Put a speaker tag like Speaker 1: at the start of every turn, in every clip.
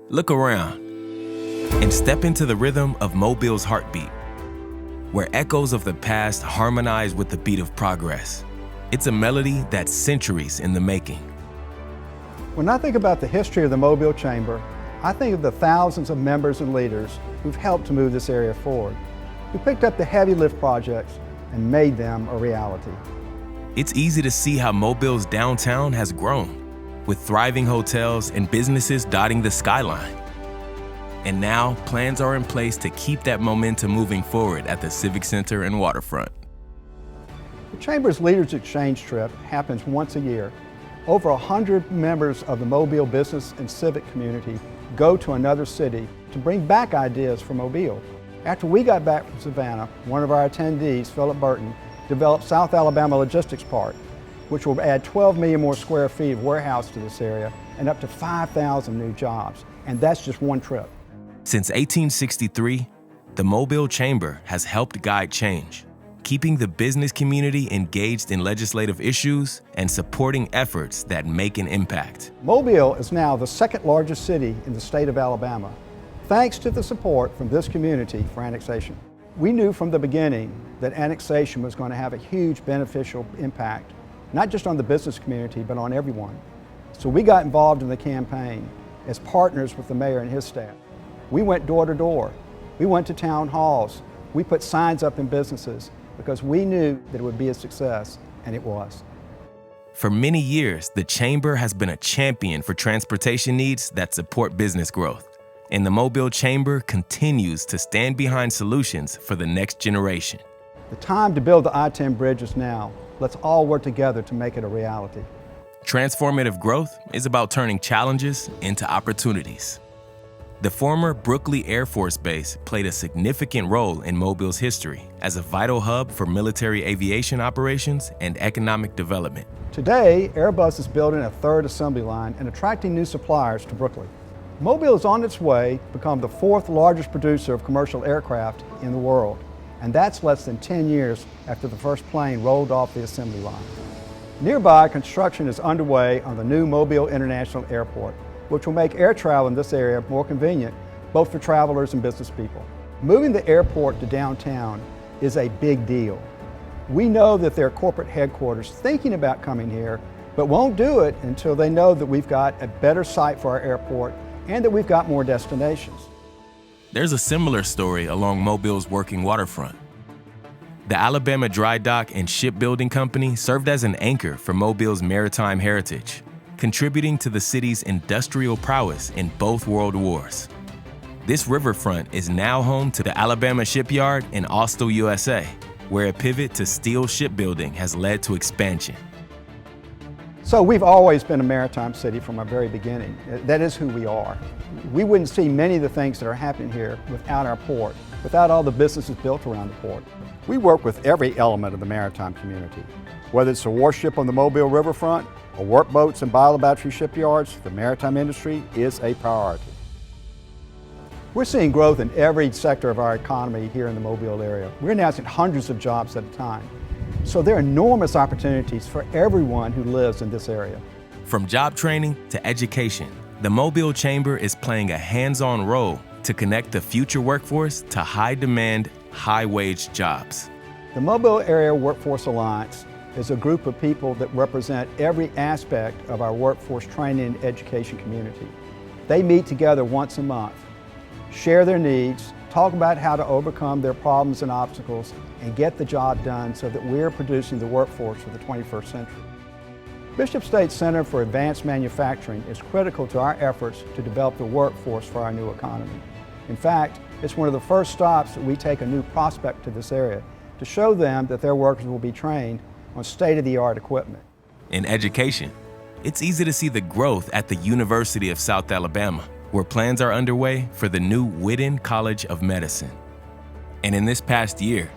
Speaker 1: Look around and step into the rhythm of Mobile's heartbeat, where echoes of the past harmonize with the beat of progress. It's a melody that's centuries in the making.
Speaker 2: When I think about the history of the Mobile Chamber, I think of the thousands of members and leaders who've helped to move this area forward, who picked up the heavy lift projects and made them a reality.
Speaker 1: It's easy to see how Mobile's downtown has grown, with thriving hotels and businesses dotting the skyline. And now, plans are in place to keep that momentum moving forward at the Civic Center and waterfront.
Speaker 2: The Chamber's Leaders Exchange trip happens once a year. Over 100 members of the Mobile business and civic community go to another city to bring back ideas for Mobile. After we got back from Savannah, one of our attendees, Philip Burton, developed South Alabama Logistics Park, which will add 12 million more square feet of warehouse to this area and up to 5,000 new jobs. And that's just one trip.
Speaker 1: Since 1863, the Mobile Chamber has helped guide change, keeping the business community engaged in legislative issues and supporting efforts that make an impact.
Speaker 2: Mobile is now the second largest city in the state of Alabama, thanks to the support from this community for annexation. We knew from the beginning that annexation was going to have a huge beneficial impact, not just on the business community, but on everyone. So we got involved in the campaign as partners with the mayor and his staff. We went door to door. We went to town halls. We put signs up in businesses because we knew that it would be a success, and it was.
Speaker 1: For many years, the Chamber has been a champion for transportation needs that support business growth. And the Mobile Chamber continues to stand behind solutions for the next generation.
Speaker 2: The time to build the I-10 bridge is now. Let's all work together to make it a reality.
Speaker 1: Transformative growth is about turning challenges into opportunities. The former Brookley Air Force Base played a significant role in Mobile's history as a vital hub for military aviation operations and economic development.
Speaker 2: Today, Airbus is building a third assembly line and attracting new suppliers to Brookley. Mobile is on its way to become the fourth largest producer of commercial aircraft in the world, and that's less than 10 years after the first plane rolled off the assembly line. Nearby, construction is underway on the new Mobile International Airport, which will make air travel in this area more convenient, both for travelers and business people. Moving the airport to downtown is a big deal. We know that there are corporate headquarters thinking about coming here, but won't do it until they know that we've got a better site for our airport and that we've got more destinations.
Speaker 1: There's a similar story along Mobile's working waterfront. The Alabama Dry Dock and Shipbuilding Company served as an anchor for Mobile's maritime heritage, contributing to the city's industrial prowess in both world wars. This riverfront is now home to the Alabama Shipyard in Austell, USA, where a pivot to steel shipbuilding has led to expansion.
Speaker 2: So we've always been a maritime city from our very beginning. That is who we are. We wouldn't see many of the things that are happening here without our port, without all the businesses built around the port. We work with every element of the maritime community. Whether it's a warship on the Mobile riverfront or workboats and battery shipyards, the maritime industry is a priority. We're seeing growth in every sector of our economy here in the Mobile area. We're announcing hundreds of jobs at a time. So there are enormous opportunities for everyone who lives in this area.
Speaker 1: From job training to education, the Mobile Chamber is playing a hands-on role to connect the future workforce to high-demand, high-wage jobs.
Speaker 2: The Mobile Area Workforce Alliance is a group of people that represent every aspect of our workforce training and education community. They meet together once a month, share their needs, talk about how to overcome their problems and obstacles, and get the job done so that we're producing the workforce for the 21st century. Bishop State Center for Advanced Manufacturing is critical to our efforts to develop the workforce for our new economy. In fact, it's one of the first stops that we take a new prospect to this area to show them that their workers will be trained on state-of-the-art equipment.
Speaker 1: In education, it's easy to see the growth at the University of South Alabama, where plans are underway for the new Whitten College of Medicine. And in this past year,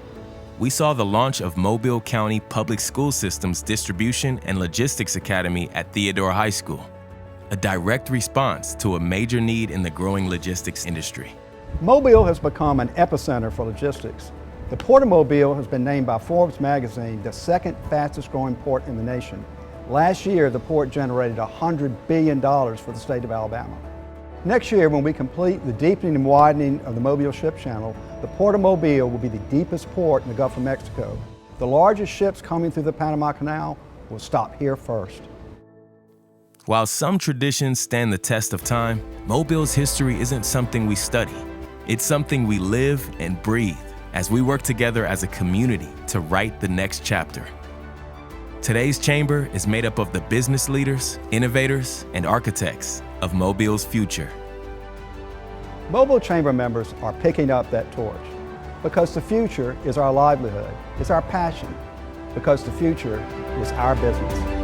Speaker 1: we saw the launch of Mobile County Public School System's Distribution and Logistics Academy at Theodore High School, a direct response to a major need in the growing logistics industry.
Speaker 2: Mobile has become an epicenter for logistics. The Port of Mobile has been named by Forbes magazine the second fastest growing port in the nation. Last year, the port generated $100 billion for the state of Alabama. Next year, when we complete the deepening and widening of the Mobile Ship Channel, the Port of Mobile will be the deepest port in the Gulf of Mexico. The largest ships coming through the Panama Canal will stop here first.
Speaker 1: While some traditions stand the test of time, Mobile's history isn't something we study. It's something we live and breathe as we work together as a community to write the next chapter. Today's chamber is made up of the business leaders, innovators, and architects of Mobile's future.
Speaker 2: Mobile Chamber members are picking up that torch because the future is our livelihood, it's our passion, because the future is our business.